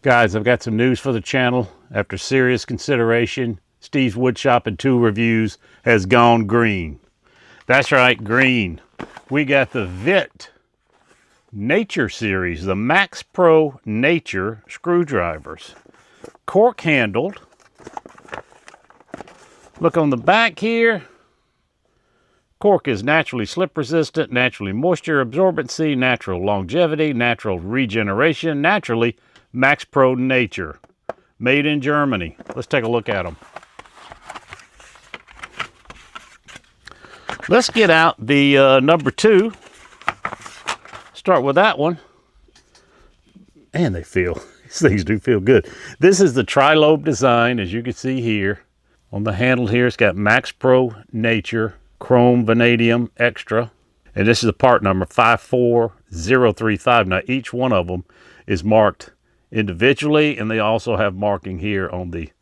Guys, I've got some news for the channel. After serious consideration, Steve's Woodshop and Tool Reviews has gone green. That's right, green. We got the Witte Nature Series, the Max Pro Nature screwdrivers. Cork handled. Look on the back here. Cork is naturally slip resistant, naturally moisture absorbency, natural longevity, natural regeneration, naturally Max Pro Nature. Made in Germany. Let's take a look at them. Let's get out the number 2. Start with that one. Man, these things do feel good. This is the tri-lobe design, as you can see here. On the handle here, it's got Max Pro Nature Chrome Vanadium Extra. And this is the part number 54035. Now, each one of them is marked individually, and they also have marking here on the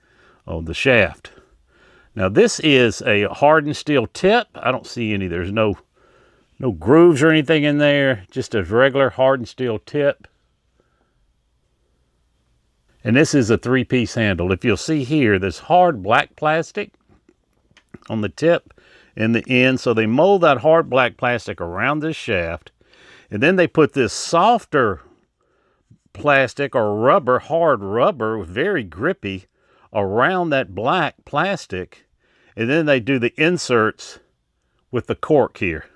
shaft. Now, this is a hardened steel tip. I don't see any. There's no grooves or anything in there. Just a regular hardened steel tip. And this is a 3-piece handle. If you'll see here, there's hard black plastic on the tip and the end. So they mold that hard black plastic around this shaft. And then they put this softer plastic or rubber, hard rubber, very grippy, around that black plastic. And then they do the inserts with the cork here.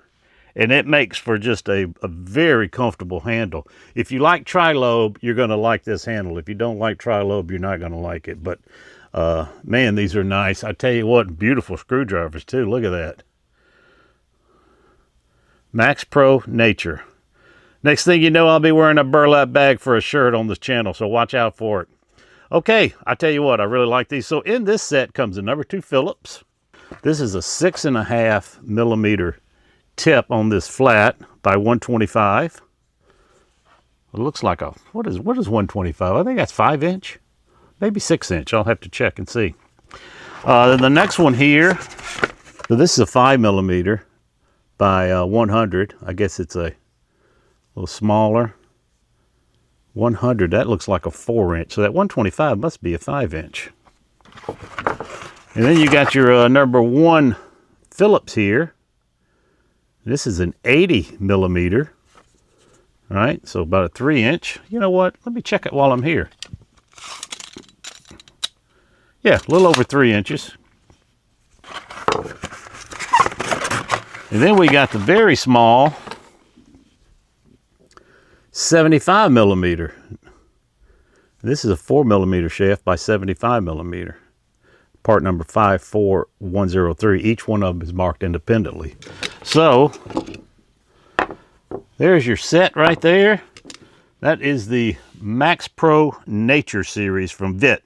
And it makes for just a very comfortable handle. If you like tri-lobe, you're going to like this handle. If you don't like tri-lobe, you're not going to like it. But, man, these are nice. I tell you what, beautiful screwdrivers, too. Look at that. Max Pro Nature. Next thing you know, I'll be wearing a burlap bag for a shirt on this channel, so watch out for it. Okay, I tell you what, I really like these. So in this set comes the number 2 Phillips. This is a 6.5 millimeter tip on this flat by 125. It looks like a, what is 125? I think that's 5-inch, maybe 6-inch. I'll have to check and see. Then the next one here, so this is a 5 millimeter by 100. I guess it's a little smaller. 100, that looks like a 4-inch. So that 125 must be a 5-inch. And then you got your number 1 Phillips here. This is an 80 millimeter. All right, so about a 3-inch. You know what? Let me check it while I'm here. Yeah, a little over 3 inches. And then we got the very small 75 millimeter. This is a 4 millimeter shaft by 75 millimeter. Part number 54103. Each one of them is marked independently. So, there's your set right there. That is the Max Pro Nature Series from Witte.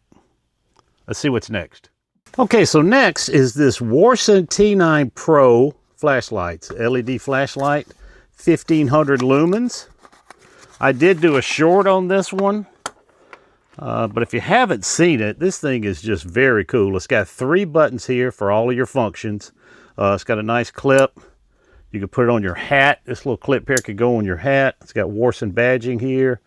Let's see what's next. Okay, so next is this Worsun T9 Pro flashlights. LED flashlight, 1500 lumens. I did do a short on this one. But if you haven't seen it, this thing is just very cool. It's got 3 buttons here for all of your functions. It's got a nice clip. You can put it on your hat. This little clip here could go on your hat. It's got Worsun badging here.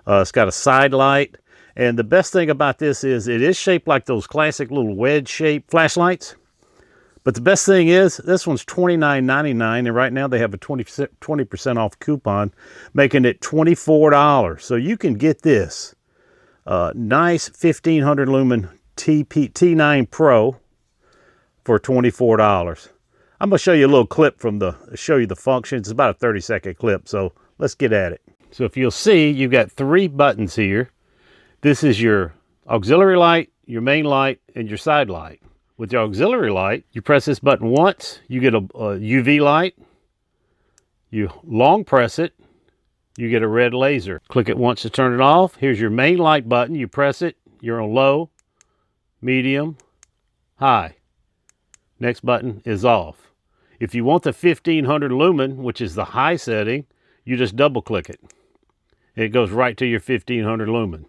It's got a side light. And the best thing about this is it is shaped like those classic little wedge-shaped flashlights. But the best thing is this one's $29.99, and right now they have a 20% off coupon, making it $24. So you can get this. Nice 1500 lumen T9 Pro for $24. I'm going to show you a little clip from show you the functions. It's about a 30-second clip, so let's get at it. So if you'll see, you've got 3 buttons here. This is your auxiliary light, your main light, and your side light. With your auxiliary light, you press this button once, you get a UV light. You long press it, you get a red laser. Click it once to turn it off. Here's your main light button. You press it, you're on low, medium, high. Next button is off. If you want the 1500 lumen, which is the high setting, you just double click it. It goes right to your 1500 lumen.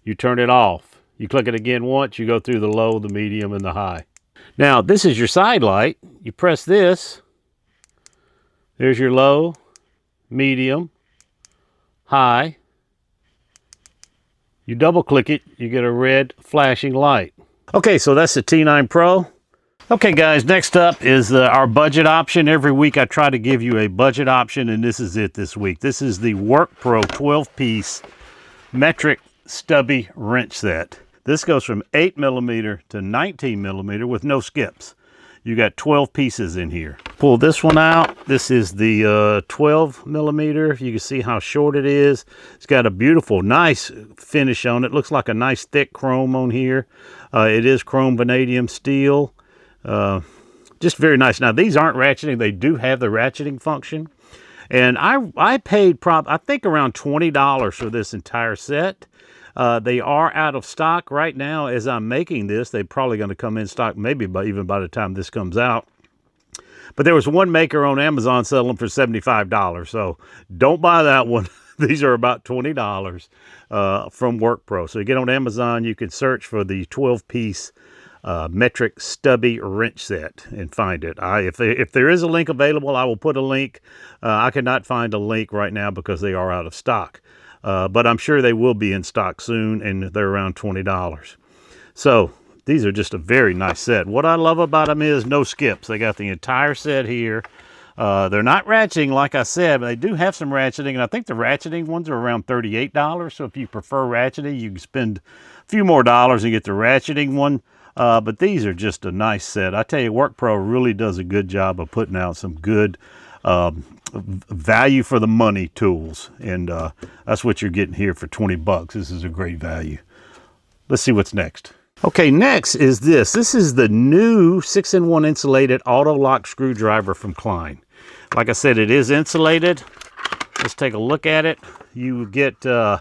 You turn it off. You click it again once, you go through the low, the medium, and the high. Now, this is your side light. You press this. There's your low, medium, high. You double click it, you get a red flashing light. Okay, so that's the T9 Pro. Okay guys, next up is our budget option. Every week I try to give you a budget option, and this is it this week. This is the WorkPro 12-piece metric stubby wrench set. This goes from 8mm to 19mm with no skips. You got 12 pieces in here. Pull this one out. This is the 12mm. You can see how short it is. It's got a beautiful, nice finish on it. Looks like a nice thick chrome on here. It is chrome vanadium steel. Just very nice. Now these aren't ratcheting. They do have the ratcheting function. And I paid I think around $20 for this entire set. They are out of stock right now as I'm making this. They're probably going to come in stock maybe even by the time this comes out. But there was one maker on Amazon selling them for $75. So don't buy that one. These are about $20 from WorkPro. So you get on Amazon, you can search for the 12-piece metric stubby wrench set and find it. If there is a link available, I will put a link. I cannot find a link right now because they are out of stock. But I'm sure they will be in stock soon, and they're around $20. So these are just a very nice set. What I love about them is no skips. They got the entire set here. They're not ratcheting, like I said, but they do have some ratcheting, and I think the ratcheting ones are around $38. So if you prefer ratcheting, you can spend a few more dollars and get the ratcheting one. But these are just a nice set. I tell you, WorkPro really does a good job of putting out some good value for the money tools, and that's what you're getting here for 20 bucks. This is a great value. Let's see what's next. Okay, next is this. This is the new 6-in-1 insulated auto lock screwdriver from Klein. Like I said, it is insulated. Let's take a look at it. You get 2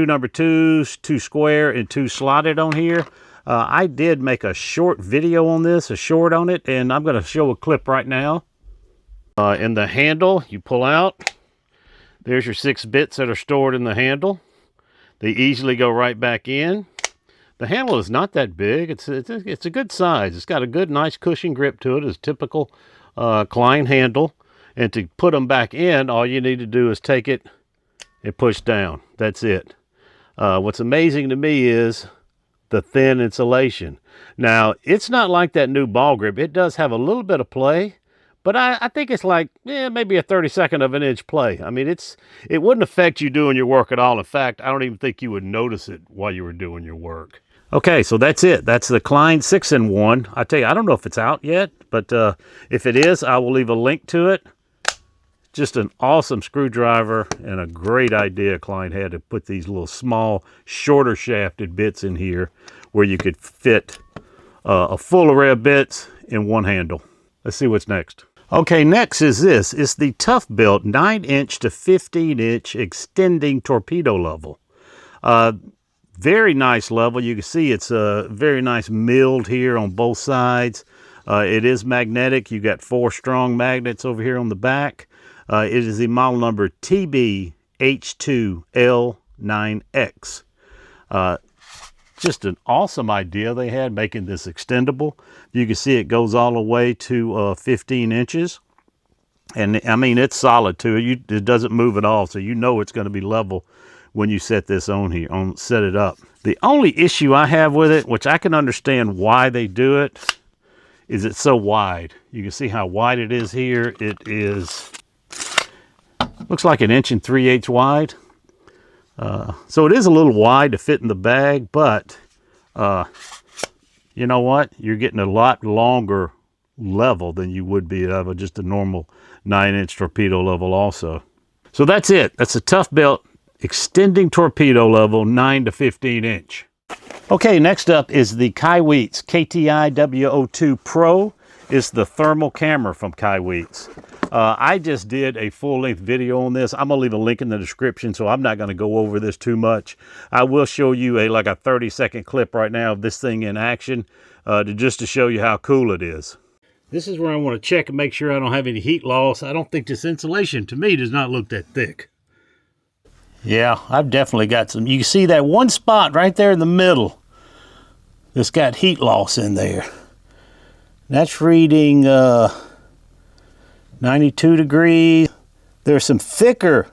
number 2s, 2 square, and 2 slotted on here. I did make a short video on this, a short on it, and I'm going to show a clip right now. In the handle, you pull out. There's your 6 bits that are stored in the handle. They easily go right back in. The handle is not that big. It's a good size. It's got a good, nice cushion grip to it. It's typical Klein handle. And to put them back in, all you need to do is take it and push down. That's it. What's amazing to me is the thin insulation. Now, it's not like that new ball grip. It does have a little bit of play, but I think it's like, maybe a 32nd of an inch play. I mean, it wouldn't affect you doing your work at all. In fact, I don't even think you would notice it while you were doing your work. Okay, so that's it. That's the Klein 6-in-1. I tell you, I don't know if it's out yet, but if it is, I will leave a link to it. Just an awesome screwdriver and a great idea Klein had to put these little small, shorter shafted bits in here where you could fit a full array of bits in one handle. Let's see what's next. Okay, next is this. It's the ToughBuilt 9-inch to 15-inch extending torpedo level. Very nice level. You can see it's very nice milled here on both sides. It is magnetic. You got 4 strong magnets over here on the back. It is the model number TBH2L9X. Just an awesome idea they had making this extendable. You can see it goes all the way to 15 inches. And I mean, it's solid too. It doesn't move at all. So you know it's going to be level when you set this on here, set it up. The only issue I have with it, which I can understand why they do it, is it's so wide. You can see how wide it is here. It is, looks like 1 3/8 inches wide. So it is a little wide to fit in the bag, but you know what? You're getting a lot longer level than you would be out of just a normal 9-inch torpedo level also. So that's it. That's a ToughBuilt extending torpedo level 9 to 15 inch. Okay, next up is the Kaiweets KTI W02 Pro. It's the thermal camera from Kaiweets. I just did a full-length video on this. I'm gonna leave a link in the description, so I'm not gonna go over this too much. I will show you like a 30-second clip right now of this thing in action, just to show you how cool it is. This is where I want to check and make sure I don't have any heat loss. I don't think this insulation, to me, does not look that thick. Yeah, I've definitely got some. You can see that one spot right there in the middle that's got heat loss in there. That's reading 92 degrees. There's some thicker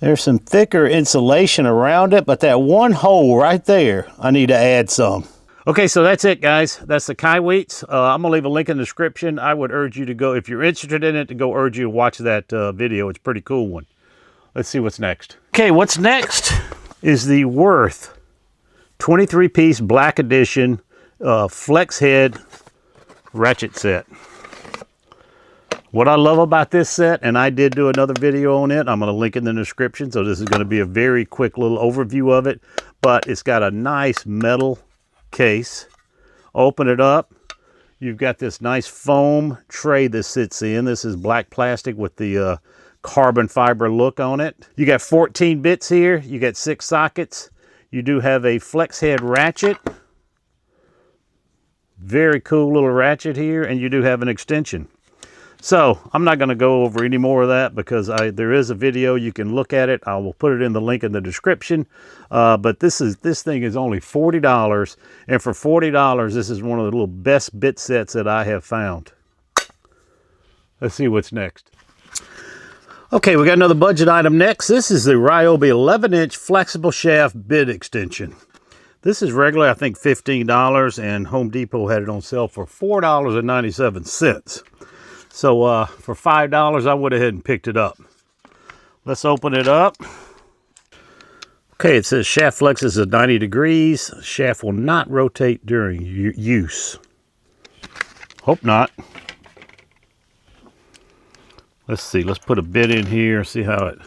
There's some thicker insulation around it, but that one hole right there, I need to add some. Okay, so that's it, guys. That's the Kaiweets. I'm going to leave a link in the description. I would urge you to go, if you're interested in it, to urge you to watch that video. It's a pretty cool one. Let's see what's next. Okay, what's next is the Wurth 23-piece black edition flex head ratchet set. What I love about this set, and I did do another video on it, I'm going to link in the description, so this is going to be a very quick little overview of it, but it's got a nice metal case. Open it up. You've got this nice foam tray this sits in. This is black plastic with the carbon fiber look on it. You got 14 bits here. You got 6 sockets. You do have a flex head ratchet. Very cool little ratchet here, and you do have an extension. So I'm not going to go over any more of that because there is a video. You can look at it. I will put it in the link in the description. But this thing is only $40, and for $40, this is one of the little best bit sets that I have found. Let's see what's next. Okay, we got another budget item next. This is the Ryobi 11-inch flexible shaft bit extension. This is regular, I think, $15, and Home Depot had it on sale for $4.97. So for $5, I went ahead and picked it up. Let's open it up. Okay, it says shaft flexes at 90 degrees. Shaft will not rotate during use. Hope not. Let's see, let's put a bit in here, see how it...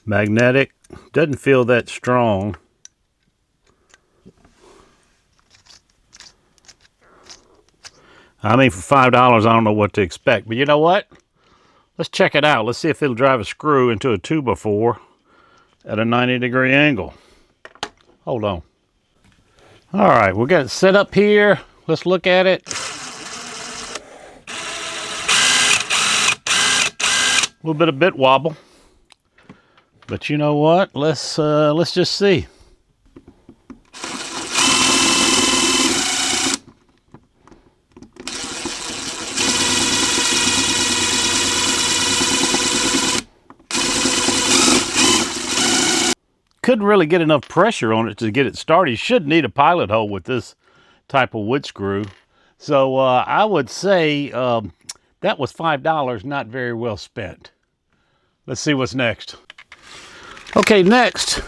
Magnetic, doesn't feel that strong. I mean, for $5, I don't know what to expect. But you know what? Let's check it out. Let's see if it'll drive a screw into a 2x4 at a 90-degree angle. Hold on. All right, we got it set up here. Let's look at it. A little bit of bit wobble. But you know what? Let's just see. Couldn't really get enough pressure on it to get it started. You should need a pilot hole with this type of wood screw. So I would say that was $5 not very well spent. Let's see what's next. Okay, next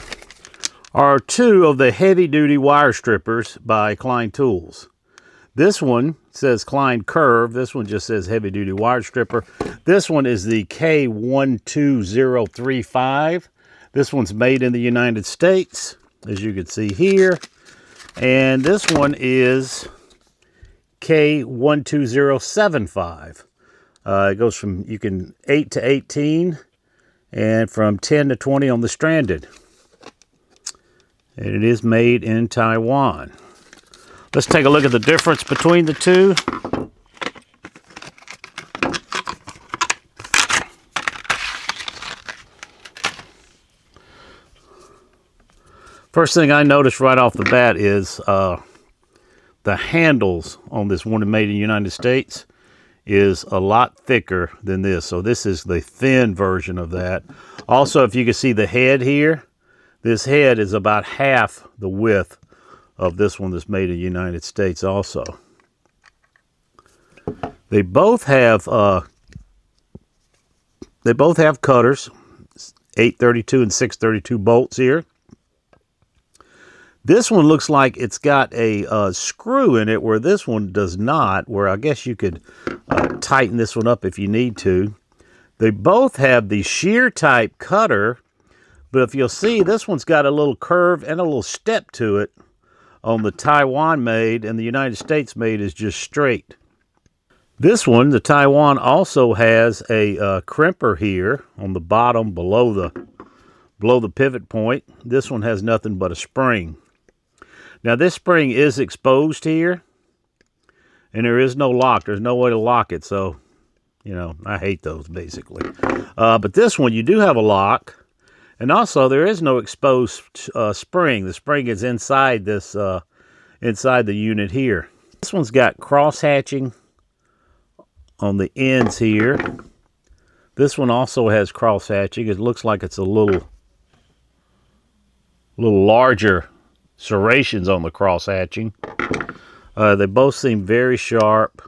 are 2 of the heavy-duty wire strippers by Klein tools. This one says Klein Curve. This one just says heavy-duty wire stripper. This one is the K12035. This one's made in the United States, as you can see here. And this one is K12075. It goes from 8 to 18 and from 10 to 20 on the stranded. And it is made in Taiwan. Let's take a look at the difference between the two. First thing I noticed right off the bat is the handles on this one made in the United States is a lot thicker than this. So this is the thin version of that. Also, if you can see the head here, this head is about half the width of this one that's made in the United States also. They both have cutters, 832 and 632 bolts here. This one looks like it's got a screw in it where this one does not, where I guess you could tighten this one up if you need to. They both have the shear type cutter, but if you'll see, this one's got a little curve and a little step to it. On the Taiwan made and the United States made is just straight. This one, the Taiwan, also has a crimper here on the bottom below the pivot point. This one has nothing but a spring. Now this spring is exposed here, and there is no lock. There's no way to lock it, so, you know, I hate those basically. But this one, you do have a lock, and also there is no exposed spring. The spring is inside this, inside the unit here. This one's got cross hatching on the ends here. This one also has cross hatching. It looks like it's a little larger serrations on the cross hatching. They both seem very sharp.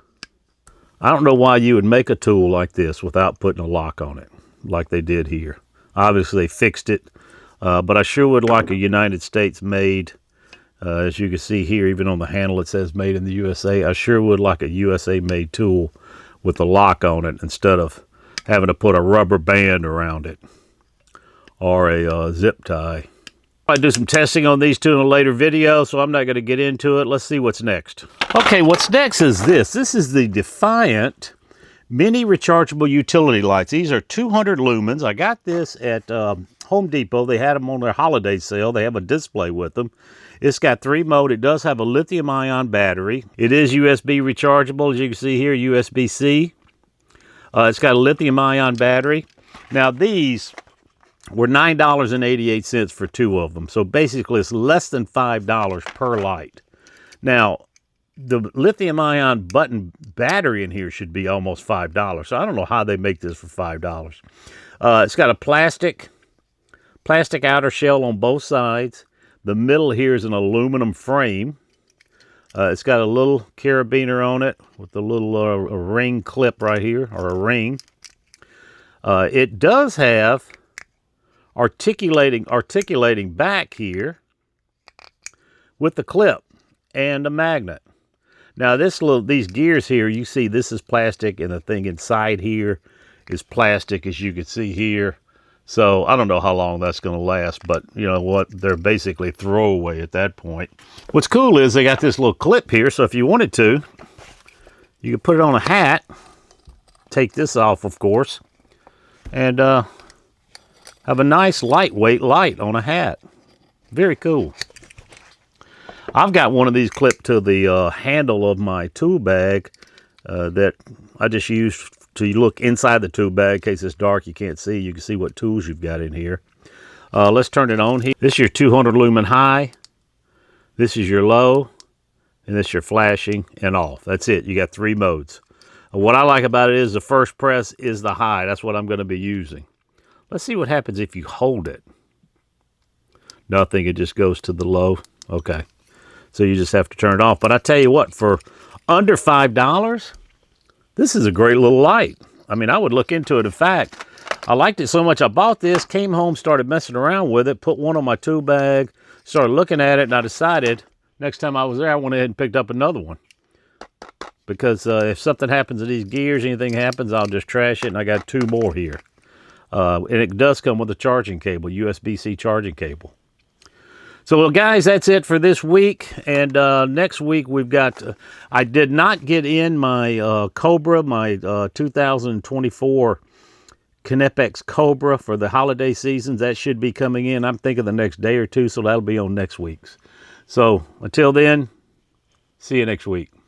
I don't know why you would make a tool like this without putting a lock on it, like they did here. Obviously, they fixed it, but I sure would like a United States made. As you can see here, even on the handle it says made in the USA. I sure would like a USA made tool with a lock on it instead of having to put a rubber band around it or a zip tie. I do some testing on these two in a later video, so I'm not going to get into it. Let's see what's next. Okay, what's next is this. This is the Defiant mini rechargeable utility lights. These are 200 lumens. I got this at Home Depot. They had them on their holiday sale. They have a display with them. It's got 3 mode. It does have a lithium-ion battery. It is USB rechargeable, as you can see here, USB-C. It's got a lithium-ion battery. Now, these were $9.88 for 2 of them. So basically, it's less than $5 per light. Now, the lithium-ion button battery in here should be almost $5. So I don't know how they make this for $5. It's got a plastic outer shell on both sides. The middle here is an aluminum frame. It's got a little carabiner on it with a little ring clip right here, or a ring. It does have articulating back here with the clip and a magnet. Now these gears here, you see this is plastic, and the thing inside here is plastic, as you can see here. So I don't know how long that's going to last, but you know what? They're basically throwaway at that point. What's cool is they got this little clip here, so if you wanted to, you could put it on a hat, take this off, of course, and have a nice lightweight light on a hat. Very cool. I've got one of these clipped to the handle of my tool bag that I just use to look inside the tool bag in case it's dark, you can't see. You can see what tools you've got in here. Let's turn it on here. This is your 200 lumen high. This is your low. And this is your flashing and off. That's it. You got 3 modes. What I like about it is the first press is the high. That's what I'm going to be using. Let's see what happens if you hold it. Nothing. It just goes to the low. Okay. So you just have to turn it off. But I tell you what, for under $5, this is a great little light. I mean, I would look into it. In fact, I liked it so much I bought this, came home, started messing around with it, put one on my tool bag, started looking at it, and I decided next time I was there, I went ahead and picked up another one. Because if something happens to these gears, anything happens, I'll just trash it, and I got 2 more here. And it does come with a charging cable, USB-C charging cable. So, well, guys, that's it for this week. And next week we've got, I did not get in my Cobra, my 2024 Knipex Cobra for the holiday seasons. That should be coming in, I'm thinking, the next day or 2, so that'll be on next week's. So, until then, see you next week.